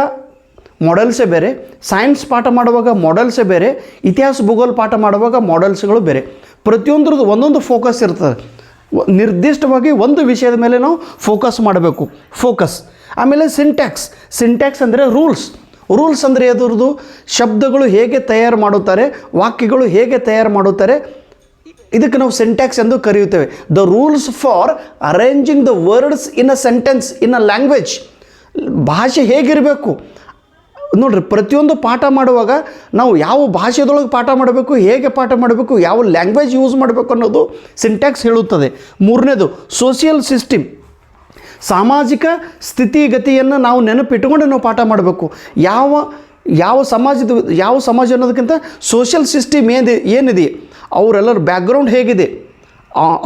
ಮಾಡೆಲ್ಸೇ ಬೇರೆ, ಸೈನ್ಸ್ ಪಾಠ ಮಾಡುವಾಗ ಮಾಡೆಲ್ಸೇ ಬೇರೆ, ಇತಿಹಾಸ ಭೂಗೋಳ ಪಾಠ ಮಾಡುವಾಗ ಮಾಡೆಲ್ಸ್ಗಳು ಬೇರೆ. ಪ್ರತಿಯೊಂದ್ರದ್ದು ಒಂದೊಂದು ಫೋಕಸ್ ಇರ್ತದೆ. ನಿರ್ದಿಷ್ಟವಾಗಿ ಒಂದು ವಿಷಯದ ಮೇಲೆ ನಾವು ಫೋಕಸ್ ಮಾಡಬೇಕು. ಆಮೇಲೆ ಸಿಂಟ್ಯಾಕ್ಸ್ ಅಂದರೆ ರೂಲ್ಸ್ ಅಂದರೆ ಅದರದ್ದು ಶಬ್ದಗಳು ಹೇಗೆ ತಯಾರು ಮಾಡುತ್ತಾರೆ, ವಾಕ್ಯಗಳು ಹೇಗೆ ತಯಾರು ಮಾಡುತ್ತಾರೆ, ಇದಕ್ಕೆ ನಾವು ಸಿಂಟ್ಯಾಕ್ಸ್ ಎಂದು ಕರೆಯುತ್ತೇವೆ. The rules for arranging the words in a sentence in a language. ಭಾಷೆ ಹೇಗಿರಬೇಕು ನೋಡ್ರಿ. ಪ್ರತಿಯೊಂದು ಪಾಠ ಮಾಡುವಾಗ ನಾವು ಯಾವ ಭಾಷೆದೊಳಗೆ ಪಾಠ ಮಾಡಬೇಕು, ಹೇಗೆ ಪಾಠ ಮಾಡಬೇಕು, ಯಾವ ಲ್ಯಾಂಗ್ವೇಜ್ ಯೂಸ್ ಮಾಡಬೇಕು ಅನ್ನೋದು ಸಿಂಟ್ಯಾಕ್ಸ್ ಹೇಳುತ್ತದೆ. 3ನೇದು ಸೋಷಿಯಲ್ ಸಿಸ್ಟಮ್. ಸಾಮಾಜಿಕ ಸ್ಥಿತಿಗತಿಯನ್ನು ನಾವು ನೆನಪಿಟ್ಟುಕೊಂಡು ನಾವು ಪಾಠ ಮಾಡಬೇಕು. ಯಾವ ಸಮಾಜ ಅನ್ನೋದಕ್ಕಿಂತ ಸೋಷಿಯಲ್ ಸಿಸ್ಟಮ್ ಏನಿದೆ, ಅವರೆಲ್ಲರ ಬ್ಯಾಕ್ಗ್ರೌಂಡ್ ಹೇಗಿದೆ,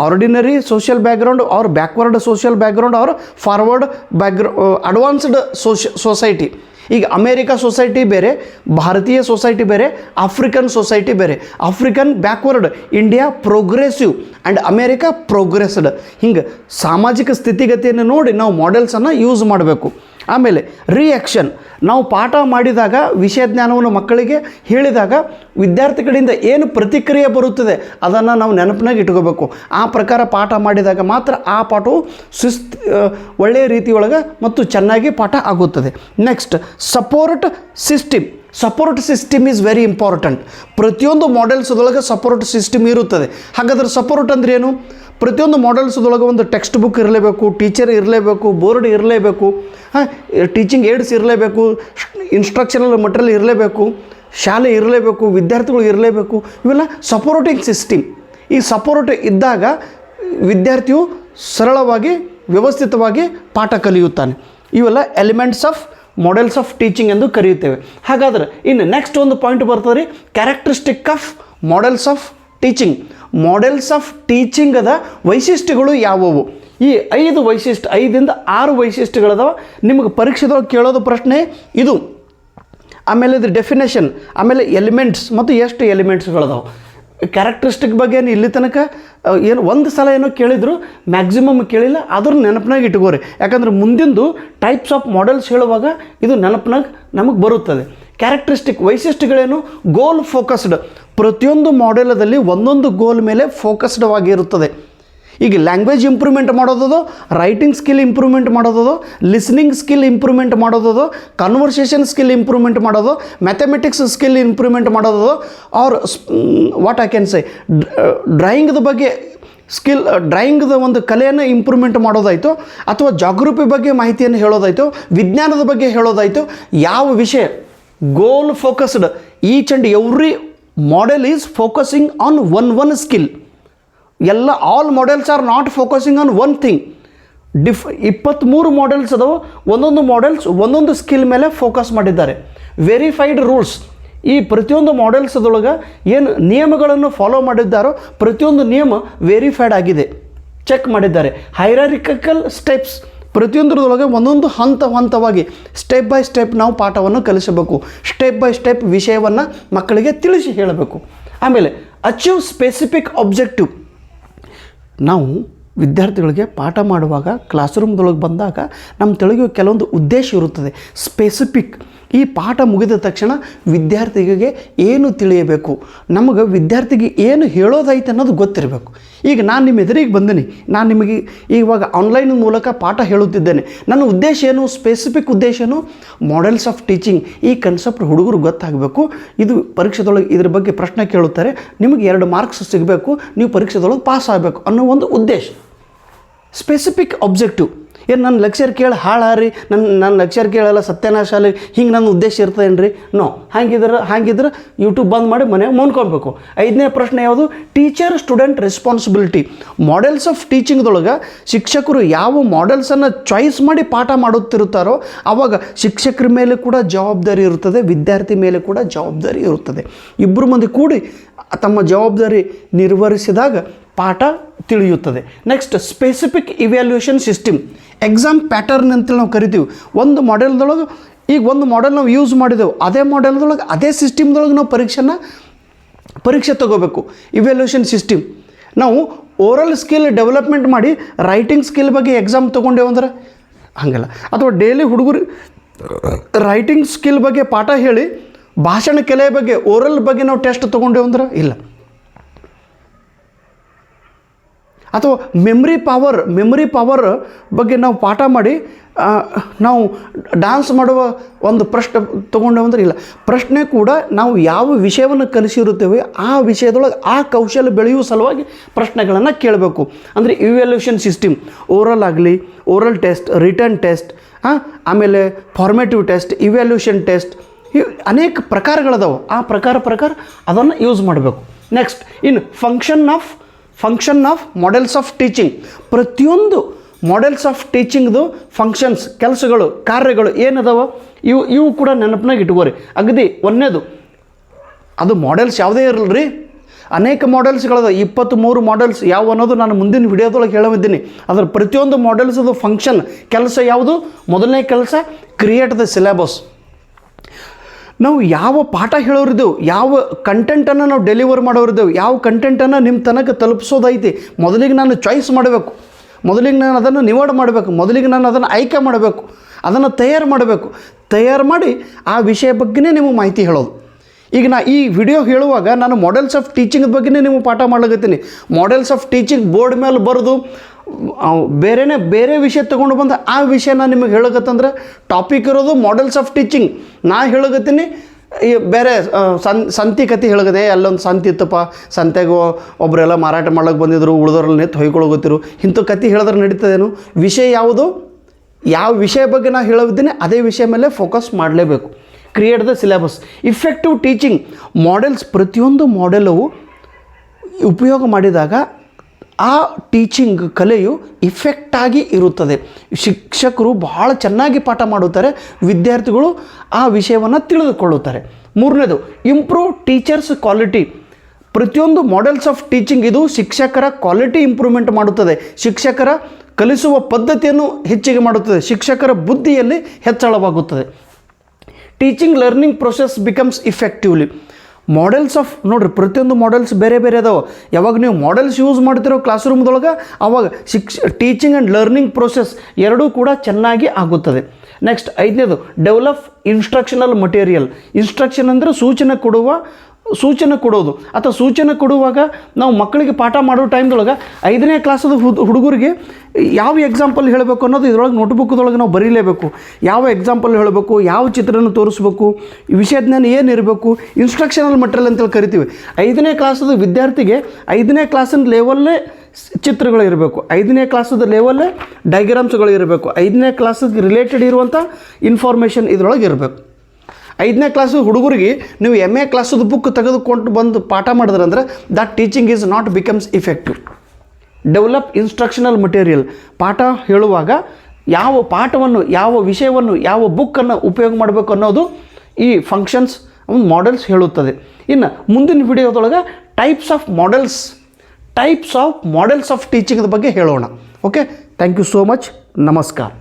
ಆರ್ಡಿನರಿ ಸೋಷಿಯಲ್ ಬ್ಯಾಕ್ಗ್ರೌಂಡ್, ಅವ್ರ ಬ್ಯಾಕ್ವರ್ಡ್ ಸೋಷಿಯಲ್ ಬ್ಯಾಕ್ಗ್ರೌಂಡ್, ಅವ್ರ ಫಾರ್ವರ್ಡ್ ಅಡ್ವಾನ್ಸ್ಡ್ ಸೊಸೈಟಿ. ಈಗ ಅಮೇರಿಕಾ ಸೊಸೈಟಿ ಬೇರೆ, ಭಾರತೀಯ ಸೊಸೈಟಿ ಬೇರೆ, ಆಫ್ರಿಕನ್ ಸೊಸೈಟಿ ಬೇರೆ. African backward, India progressive and America ಪ್ರೋಗ್ರೆಸ್ಡ್. ಹಿಂಗೆ ಸಾಮಾಜಿಕ ಸ್ಥಿತಿಗತಿಯನ್ನು ನೋಡಿ ನಾವು ಮಾಡೆಲ್ಸನ್ನು ಯೂಸ್ ಮಾಡಬೇಕು. ಆಮೇಲೆ ರಿಯಾಕ್ಷನ್. ನಾವು ಪಾಠ ಮಾಡಿದಾಗ, ವಿಷಯ ಜ್ಞಾನವನ್ನು ಮಕ್ಕಳಿಗೆ ಹೇಳಿದಾಗ ವಿದ್ಯಾರ್ಥಿಗಳಿಂದ ಏನು ಪ್ರತಿಕ್ರಿಯೆ ಬರುತ್ತದೆ ಅದನ್ನು ನಾವು ನೆನಪಿನಾಗ ಇಟ್ಕೋಬೇಕು. ಆ ಪ್ರಕಾರ ಪಾಠ ಮಾಡಿದಾಗ ಮಾತ್ರ ಆ ಪಾಠವು ಒಳ್ಳೆಯ ರೀತಿಯೊಳಗೆ ಮತ್ತು ಚೆನ್ನಾಗಿ ಪಾಠ ಆಗುತ್ತದೆ. Next, support system is very important. ಪ್ರತಿಯೊಂದು ಮಾಡೆಲ್ಸ್ದೊಳಗೆ ಸಪೋರ್ಟ್ ಸಿಸ್ಟಮ್ ಇರುತ್ತದೆ. ಹಾಗಾದ್ರೆ ಸಪೋರ್ಟ್ ಅಂದ್ರೆ ಏನು? ಪ್ರತಿಯೊಂದು ಮಾಡೆಲ್ಸ್ದೊಳಗೆ ಒಂದು ಟೆಕ್ಸ್ಟ್ ಬುಕ್ ಇರಲೇಬೇಕು, ಟೀಚರ್ ಇರಲೇಬೇಕು, ಬೋರ್ಡ್ ಇರಲೇಬೇಕು, ಟೀಚಿಂಗ್ ಏಡ್ಸ್ ಇರಲೇಬೇಕು, ಇನ್ಸ್ಟ್ರಕ್ಷನಲ್ ಮಟೀರಿಯಲ್ ಇರಲೇಬೇಕು, ಶಾಲೆ ಇರಲೇಬೇಕು, ವಿದ್ಯಾರ್ಥಿಗಳು ಇರಲೇಬೇಕು. ಇವೆಲ್ಲ ಸಪೋರ್ಟಿಂಗ್ ಸಿಸ್ಟಮ್. ಈ ಸಪೋರ್ಟ್ ಇದ್ದಾಗ ವಿದ್ಯಾರ್ಥಿಯು ಸರಳವಾಗಿ ವ್ಯವಸ್ಥಿತವಾಗಿ ಪಾಠ ಕಲಿಯುತ್ತಾನೆ. ಇವೆಲ್ಲ elements of models of teaching ಎಂದು ಕರೆಯುತ್ತೇವೆ. ಹಾಗಾದರೆ ಇನ್ನು ನೆಕ್ಸ್ಟ್ ಒಂದು ಪಾಯಿಂಟ್ ಬರ್ತದೆ ರೀ, characteristic of models of teaching. Models of ಟೀಚಿಂಗದ ವೈಶಿಷ್ಟ್ಯಗಳು ಯಾವುವು? ಈ 5 ವೈಶಿಷ್ಟ್ಯ, 5ರಿಂದ 6 ವೈಶಿಷ್ಟ್ಯಗಳದಾವ. ನಿಮಗೆ ಪರೀಕ್ಷೆದೊಳಗೆ ಕೇಳೋದು ಪ್ರಶ್ನೆ ಇದು. ಆಮೇಲೆ ಇದು ಡೆಫಿನೇಷನ್, ಆಮೇಲೆ ಎಲಿಮೆಂಟ್ಸ್ ಮತ್ತು ಎಷ್ಟು ಎಲಿಮೆಂಟ್ಸ್ಗಳದಾವೆ. ಕ್ಯಾರೆಕ್ಟರಿಸ್ಟಿಕ್ ಬಗ್ಗೆ ಏನು ಇಲ್ಲಿ ತನಕ ಏನು ಒಂದು ಸಲ ಏನೋ ಕೇಳಿದ್ರು, ಮ್ಯಾಕ್ಸಿಮಮ್ ಕೇಳಿಲ್ಲ. ಅದ್ರ ನೆನಪಿನಾಗ ಇಟ್ಕೋರಿ, ಯಾಕಂದ್ರೆ ಮುಂದಿಂದು ಟೈಪ್ಸ್ ಆಫ್ ಮಾಡೆಲ್ಸ್ ಹೇಳುವಾಗ ಇದು ನೆನಪಿನಾಗ ನಮಗೆ ಬರುತ್ತದೆ. ಕ್ಯಾರೆಕ್ಟರಿಸ್ಟಿಕ್ ವೈಶಿಷ್ಟ್ಯಗಳೇನು? Goal focused. ಪ್ರತಿಯೊಂದು ಮಾಡೆಲದಲ್ಲಿ ಒಂದೊಂದು ಗೋಲ್ ಮೇಲೆ ಫೋಕಸ್ಡ್ ಆಗಿರುತ್ತದೆ. ಈಗ ಲ್ಯಾಂಗ್ವೇಜ್ ಇಂಪ್ರೂವ್ಮೆಂಟ್ ಮಾಡೋದದು, ರೈಟಿಂಗ್ ಸ್ಕಿಲ್ ಇಂಪ್ರೂವ್ಮೆಂಟ್ ಮಾಡೋದದು, ಲಿಸ್ನಿಂಗ್ ಸ್ಕಿಲ್ ಇಂಪ್ರೂವ್ಮೆಂಟ್ ಮಾಡೋದದು, ಕನ್ವರ್ಸೇಷನ್ ಸ್ಕಿಲ್ ಇಂಪ್ರೂವ್ಮೆಂಟ್ ಮಾಡೋದು, ಮ್ಯಾಥಮೆಟಿಕ್ಸ್ ಸ್ಕಿಲ್ ಇಂಪ್ರೂವ್ಮೆಂಟ್ ಮಾಡೋದದು, or what I can say ಡ್ರಾಯಿಂಗ್ದ ಬಗ್ಗೆ ಸ್ಕಿಲ್, ಡ್ರಾಯಿಂಗ್ದ ಒಂದು ಕಲೆಯನ್ನು ಇಂಪ್ರೂವ್ಮೆಂಟ್ ಮಾಡೋದಾಯಿತು, ಅಥವಾ ಜಾಗ್ರಫಿ ಬಗ್ಗೆ ಮಾಹಿತಿಯನ್ನು ಹೇಳೋದಾಯಿತು, ವಿಜ್ಞಾನದ ಬಗ್ಗೆ ಹೇಳೋದಾಯಿತು, ಯಾವ ವಿಷಯ goal focused. Each and every model is focusing on one skill. ಎಲ್ಲ all models are not focusing on one thing. 23 models ಅದಾವೆ. ಒಂದೊಂದು ಮಾಡೆಲ್ಸ್ ಒಂದೊಂದು ಸ್ಕಿಲ್ ಮೇಲೆ ಫೋಕಸ್ ಮಾಡಿದ್ದಾರೆ. Verified rules. ಈ ಪ್ರತಿಯೊಂದು ಮಾಡೆಲ್ಸ್ದೊಳಗೆ ಏನು ನಿಯಮಗಳನ್ನು ಫಾಲೋ ಮಾಡಿದ್ದಾರೋ ಪ್ರತಿಯೊಂದು ನಿಯಮ ವೆರಿಫೈಡ್ ಆಗಿದೆ, ಚೆಕ್ ಮಾಡಿದ್ದಾರೆ. ಹೈರಾರಿಕಲ್ ಸ್ಟೆಪ್ಸ್. ಪ್ರತಿಯೊಂದರದೊಳಗೆ ಒಂದೊಂದು ಹಂತವಾಗಿ ಸ್ಟೆಪ್ ಬೈ ಸ್ಟೆಪ್ ನಾವು ಪಾಠವನ್ನು ಕಲಿಸಬೇಕು. ಸ್ಟೆಪ್ ಬೈ ಸ್ಟೆಪ್ ವಿಷಯವನ್ನು ಮಕ್ಕಳಿಗೆ ತಿಳಿಸಿ ಹೇಳಬೇಕು. ಆಮೇಲೆ ಅಚೀವ್ ಸ್ಪೆಸಿಫಿಕ್ ಆಬ್ಜೆಕ್ಟಿವ್. ನಾವು ವಿದ್ಯಾರ್ಥಿಗಳಿಗೆ ಪಾಠ ಮಾಡುವಾಗ ಕ್ಲಾಸ್ ರೂಮ್ದೊಳಗೆ ಬಂದಾಗ ನಮ್ಮ ತೆಳಗೆ ಕೆಲವೊಂದು ಉದ್ದೇಶ ಇರುತ್ತದೆ, ಸ್ಪೆಸಿಫಿಕ್. ಈ ಪಾಠ ಮುಗಿದ ತಕ್ಷಣ ವಿದ್ಯಾರ್ಥಿಗೆ ಏನು ತಿಳಿಯಬೇಕು, ನಮಗೆ ವಿದ್ಯಾರ್ಥಿಗೆ ಏನು ಹೇಳೋದೈತೆ ಅನ್ನೋದು ಗೊತ್ತಿರಬೇಕು. ಈಗ ನಾನು ನಿಮ್ಮ ಎದುರಿಗೆ ಬಂದೀನಿ, ನಾನು ನಿಮಗೆ ಇವಾಗ ಆನ್ಲೈನ್ ಮೂಲಕ ಪಾಠ ಹೇಳುತ್ತಿದ್ದೇನೆ. ನನ್ನ ಉದ್ದೇಶ ಏನು? ಸ್ಪೆಸಿಫಿಕ್ ಉದ್ದೇಶ ಏನು? Models of teaching. ಈ ಕನ್ಸೆಪ್ಟ್ ಹುಡುಗರು ಗೊತ್ತಾಗಬೇಕು. ಇದು ಪರೀಕ್ಷೆದೊಳಗೆ ಇದ್ರ ಬಗ್ಗೆ ಪ್ರಶ್ನೆ ಕೇಳುತ್ತಾರೆ, ನಿಮಗೆ 2 ಮಾರ್ಕ್ಸ್ ಸಿಗಬೇಕು, ನೀವು ಪರೀಕ್ಷೆದೊಳಗೆ ಪಾಸ್ ಆಗಬೇಕು ಅನ್ನೋ ಒಂದು ಉದ್ದೇಶ. Specific objective. ಏನು ನನ್ನ ಲೆಕ್ಚರ್ ಕೇಳಿ ಹಾಳಾರಿ, ನನ್ನ ಲೆಕ್ಚರ್ ಕೇಳಲ್ಲ ಸತ್ಯನಾಶಾಲಿ, ಹಿಂಗೆ ನನ್ನ ಉದ್ದೇಶ ಇರ್ತದೇನ್ರಿ? ನೋ. ಹಾಗಿದ್ರೆ ಯೂಟ್ಯೂಬ್ ಬಂದ್ ಮಾಡಿ ಮನೆಯಾಗ ಮನ್ಕೊಬೇಕು. 5ನೇ ಪ್ರಶ್ನೆ ಯಾವುದು? Teacher student responsibility. Models of ಟೀಚಿಂಗ್ದೊಳಗೆ ಶಿಕ್ಷಕರು ಯಾವ ಮಾಡೆಲ್ಸನ್ನು ಚಾಯ್ಸ್ ಮಾಡಿ ಪಾಠ ಮಾಡುತ್ತಿರುತ್ತಾರೋ ಆವಾಗ ಶಿಕ್ಷಕರ ಮೇಲೆ ಕೂಡ ಜವಾಬ್ದಾರಿ ಇರುತ್ತದೆ, ವಿದ್ಯಾರ್ಥಿ ಮೇಲೆ ಕೂಡ ಜವಾಬ್ದಾರಿ ಇರುತ್ತದೆ. ಇಬ್ಬರು ಮಂದಿ ಕೂಡಿ ತಮ್ಮ ಜವಾಬ್ದಾರಿ ನಿರ್ವಹಿಸಿದಾಗ ಪಾಠ ತಿಳಿಯುತ್ತದೆ. Next specific evaluation system. Exam pattern ಅಂತೇಳಿ ನಾವು ಕರಿತೀವಿ. ಒಂದು ಮಾಡೆಲ್ದೊಳಗೆ ಈಗ ಒಂದು ಮಾಡೆಲ್ ನಾವು ಯೂಸ್ ಮಾಡಿದೆವು, ಅದೇ ಮಾಡೆಲ್ದೊಳಗೆ ಅದೇ ಸಿಸ್ಟಮ್ದೊಳಗೆ ನಾವು ಪರೀಕ್ಷೆ ತಗೋಬೇಕು. Evaluation system. ನಾವು ಓರಲ್ ಸ್ಕಿಲ್ ಡೆವಲಪ್ಮೆಂಟ್ ಮಾಡಿ ರೈಟಿಂಗ್ ಸ್ಕಿಲ್ ಬಗ್ಗೆ ಎಕ್ಸಾಮ್ ತೊಗೊಂಡೇವು ಅಂದ್ರೆ ಹಾಗಲ್ಲ. ಅಥವಾ ಡೈಲಿ ಹುಡುಗರು ರೈಟಿಂಗ್ ಸ್ಕಿಲ್ ಬಗ್ಗೆ ಪಾಠ ಹೇಳಿ ಭಾಷಣ ಕಲೆ ಬಗ್ಗೆ ಓರಲ್ ಬಗ್ಗೆ ನಾವು ಟೆಸ್ಟ್ ತೊಗೊಂಡೇವು ಅಂದ್ರೆ ಇಲ್ಲ. ಅಥವಾ ಮೆಮ್ರಿ ಪವರ್ ಬಗ್ಗೆ ನಾವು ಪಾಠ ಮಾಡಿ ನಾವು ಡಾನ್ಸ್ ಮಾಡುವ ಒಂದು ಪ್ರಶ್ನೆ ತೊಗೊಂಡೇವಂದ್ರೆ ಇಲ್ಲ. ಪ್ರಶ್ನೆ ಕೂಡ ನಾವು ಯಾವ ವಿಷಯವನ್ನು ಕಲಿಸಿರುತ್ತೇವೆ ಆ ವಿಷಯದೊಳಗೆ ಆ ಕೌಶಲ್ಯ ಬೆಳೆಯುವ ಸಲುವಾಗಿ ಪ್ರಶ್ನೆಗಳನ್ನು ಕೇಳಬೇಕು. ಅಂದರೆ ಇವ್ಯಾಲ್ಯೂಷನ್ ಸಿಸ್ಟಮ್, ಓರಲ್ ಆಗಲಿ, ಓರಲ್ ಟೆಸ್ಟ್, ರಿಟರ್ನ್ ಟೆಸ್ಟ್, ಆಮೇಲೆ ಫಾರ್ಮೇಟಿವ್ ಟೆಸ್ಟ್, ಇವ್ಯಾಲ್ಯೂಷನ್ ಟೆಸ್ಟ್, ಅನೇಕ ಪ್ರಕಾರಗಳದಾವೆ. ಆ ಪ್ರಕಾರ ಅದನ್ನು ಯೂಸ್ ಮಾಡಬೇಕು. ನೆಕ್ಸ್ಟ್ ಇನ್ನು function of models of teaching. ಪ್ರತಿಯೊಂದು ಮಾಡೆಲ್ಸ್ ಆಫ್ ಟೀಚಿಂಗ್ದು ಫಂಕ್ಷನ್ಸ್, ಕೆಲಸಗಳು, ಕಾರ್ಯಗಳು ಏನದಾವ ಇವು ಕೂಡ ನೆನಪಿನಾಗ ಇಟ್ಕೋರಿ. ಅಗದಿ ಒಂದನೇದು ಅದು ಮಾಡೆಲ್ಸ್ ಯಾವುದೇ ಇರಲ್ರಿ, ಅನೇಕ ಮಾಡೆಲ್ಸ್ಗಳದ. 23 ಮಾಡೆಲ್ಸ್ ಯಾವ ಅನ್ನೋದು ನಾನು ಮುಂದಿನ ವಿಡಿಯೋದೊಳಗೆ ಹೇಳವಿದ್ದೀನಿ. ಅದರ ಪ್ರತಿಯೊಂದು ಮಾಡೆಲ್ಸದು ಫಂಕ್ಷನ್, ಕೆಲಸ ಯಾವುದು? ಮೊದಲನೇ ಕೆಲಸ ಕ್ರಿಯೇಟ್ ದ ಸಿಲೆಬಸ್. ನಾವು ಯಾವ ಪಾಠ ಹೇಳೋರಿದ್ದೆವು, ಯಾವ ಕಂಟೆಂಟನ್ನು ನಾವು ಡೆಲಿವರ್ ಮಾಡೋರಿದ್ದೆವು, ಯಾವ ಕಂಟೆಂಟನ್ನು ನಿಮ್ಮ ತನಕ ತಲುಪಿಸೋದೈತಿ, ಮೊದಲಿಗೆ ನಾನು ಚಾಯ್ಸ್ ಮಾಡಬೇಕು, ಮೊದಲಿಗೆ ನಾನು ಅದನ್ನು ನಿವಾಡ ಮಾಡಬೇಕು, ಮೊದಲಿಗೆ ನಾನು ಅದನ್ನು ಆಯ್ಕೆ ಮಾಡಬೇಕು, ಅದನ್ನು ತಯಾರು ಮಾಡಿ ಆ ವಿಷಯ ಬಗ್ಗೆನೇ ನಿಮಗೆ ಮಾಹಿತಿ ಹೇಳೋದು. ಈಗ ನಾ ಈ ವಿಡಿಯೋ ಹೇಳುವಾಗ ನಾನು ಮಾಡೆಲ್ಸ್ ಆಫ್ ಟೀಚಿಂಗ್ ಬಗ್ಗೆನೇ ನಿಮಗೆ ಪಾಠ ಮಾಡ್ಲಿಕತ್ತೀನಿ. ಮಾಡೆಲ್ಸ್ ಆಫ್ ಟೀಚಿಂಗ್ ಬೋರ್ಡ್ ಮೇಲೆ ಬರೆದು ಬೇರೆ ವಿಷಯ ತೊಗೊಂಡು ಬಂದು ಆ ವಿಷಯ ನಾನು ನಿಮಗೆ ಹೇಳಕತ್ತಂದ್ರೆ ಟಾಪಿಕ್ ಇರೋದು ಮಾಡೆಲ್ಸ್ ಆಫ್ ಟೀಚಿಂಗ್. ನಾ ಹೇಳಕತ್ತೀನಿ ಈ ಬೇರೆ ಸಂತಿ ಕತೆ ಹೇಳಗದೆ ಅಲ್ಲೊಂದು ಸಂತಿ ಇತ್ತಪ್ಪ, ಸಂತೆಗೆ ಒಬ್ಬರೆಲ್ಲ ಮಾರಾಟ ಮಾಡ್ಲಿಕ್ಕೆ ಬಂದಿದ್ರು, ಉಳಿದವ್ರಲ್ಲಿ ನಿಂತು ಹೊಯ್ಕೊಳಗೋತಿರು, ಇಂಥ ಕತೆ ಹೇಳಿದ್ರೆ ನಡೀತದೇನು? ವಿಷಯ ಯಾವುದು, ಯಾವ ವಿಷಯ ಬಗ್ಗೆ ನಾವು ಹೇಳೋದಿದ್ದೀನಿ ಅದೇ ವಿಷಯ ಮೇಲೆ ಫೋಕಸ್ ಮಾಡಲೇಬೇಕು. Create the syllabus. Effective teaching models, ಪ್ರತಿಯೊಂದು ಮಾಡೆಲು ಉಪಯೋಗ ಮಾಡಿದಾಗ ಆ ಟೀಚಿಂಗ್ ಕಲೆಯು ಇಫೆಕ್ಟಾಗಿ ಇರುತ್ತದೆ. ಶಿಕ್ಷಕರು ಬಹಳ ಚೆನ್ನಾಗಿ ಪಾಠ ಮಾಡುತ್ತಾರೆ, ವಿದ್ಯಾರ್ಥಿಗಳು ಆ ವಿಷಯವನ್ನು ತಿಳಿದುಕೊಳ್ಳುತ್ತಾರೆ. ಮೂರನೇದು, ಇಂಪ್ರೂವ್ ಟೀಚರ್ಸ್ ಕ್ವಾಲಿಟಿ. ಪ್ರತಿಯೊಂದು ಮಾಡೆಲ್ಸ್ ಆಫ್ ಟೀಚಿಂಗ್ ಇದು ಶಿಕ್ಷಕರ ಕ್ವಾಲಿಟಿ ಇಂಪ್ರೂವ್ಮೆಂಟ್ ಮಾಡುತ್ತದೆ, ಶಿಕ್ಷಕರ ಕಲಿಸುವ ಪದ್ಧತಿಯನ್ನು ಹೆಚ್ಚಿಗೆ ಮಾಡುತ್ತದೆ, ಶಿಕ್ಷಕರ ಬುದ್ಧಿಯಲ್ಲಿ ಹೆಚ್ಚಳವಾಗುತ್ತದೆ. Teaching learning process becomes effectively. Models of ನೋಡಿರಿ, ಪ್ರತಿಯೊಂದು ಮಾಡೆಲ್ಸ್ ಬೇರೆ ಬೇರೆ ಅದಾವೆ. ಯಾವಾಗ ನೀವು ಮಾಡೆಲ್ಸ್ ಯೂಸ್ ಮಾಡ್ತಿರೋ ಕ್ಲಾಸ್ ರೂಮ್ದೊಳಗೆ ಆವಾಗ ಟೀಚಿಂಗ್ ಆ್ಯಂಡ್ ಲರ್ನಿಂಗ್ ಪ್ರೊಸೆಸ್ ಎರಡೂ ಕೂಡ ಚೆನ್ನಾಗಿ ಆಗುತ್ತದೆ. ನೆಕ್ಸ್ಟ್ 5ನೇದು, ಡೆವಲಪ್ ಇನ್ಸ್ಟ್ರಕ್ಷನಲ್ ಮಟೀರಿಯಲ್. ಇನ್ಸ್ಟ್ರಕ್ಷನ್ ಅಂದರೆ ಸೂಚನೆ ಕೊಡೋದು, ಅಥವಾ ಸೂಚನೆ ಕೊಡುವಾಗ ನಾವು ಮಕ್ಕಳಿಗೆ ಪಾಠ ಮಾಡೋ ಟೈಮ್ದೊಳಗೆ 5ನೇ ಕ್ಲಾಸದ ಹುಡುಗರಿಗೆ ಯಾವ ಎಕ್ಸಾಂಪಲ್ ಹೇಳಬೇಕು ಅನ್ನೋದು ಇದರೊಳಗೆ ನೋಟ್ಬುಕ್ದೊಳಗೆ ನಾವು ಬರೀಲೇಬೇಕು. ಯಾವ ಎಕ್ಸಾಂಪಲ್ ಹೇಳಬೇಕು, ಯಾವ ಚಿತ್ರನ ತೋರಿಸ್ಬೇಕು, ವಿಷಯಜ್ಞಾನ ಏನಿರಬೇಕು, ಇನ್ಸ್ಟ್ರಕ್ಷನಲ್ ಮಟೀರಿಯಲ್ ಅಂತೇಳಿ ಕರಿತೀವಿ. 5ನೇ ಕ್ಲಾಸದ ವಿದ್ಯಾರ್ಥಿಗೆ 5ನೇ ಕ್ಲಾಸಿನ ಲೆವೆಲ್ಲೇ ಚಿತ್ರಗಳು ಇರಬೇಕು, 5ನೇ ಕ್ಲಾಸದ ಲೆವೆಲ್ಲೇ ಡಯಾಗ್ರಾಮ್ಸ್ಗಳು ಇರಬೇಕು, 5ನೇ ಕ್ಲಾಸಿಗೆ ರಿಲೇಟೆಡ್ ಇರುವಂಥ ಇನ್ಫಾರ್ಮೇಷನ್ ಇದರೊಳಗೆ ಇರಬೇಕು. 5ನೇ ಕ್ಲಾಸು ಹುಡುಗರಿಗೆ ನೀವು MA ಕ್ಲಾಸದ ಬುಕ್ ತೆಗೆದುಕೊಂಡು ಬಂದು ಪಾಠ ಮಾಡಿದ್ರಂದ್ರೆ that teaching is not becomes effective. Develop instructional material. ಪಾಠ ಹೇಳುವಾಗ ಯಾವ ಪಾಠವನ್ನು, ಯಾವ ವಿಷಯವನ್ನು, ಯಾವ ಬುಕ್ಕನ್ನು ಉಪಯೋಗ ಮಾಡಬೇಕು ಅನ್ನೋದು ಈ ಫಂಕ್ಷನ್ಸ್ ಮಾಡೆಲ್ಸ್ ಹೇಳುತ್ತದೆ. ಇನ್ನು ಮುಂದಿನ ವಿಡಿಯೋದೊಳಗೆ types of models of teaching ಬಗ್ಗೆ ಹೇಳೋಣ. Okay, thank you so much. ನಮಸ್ಕಾರ.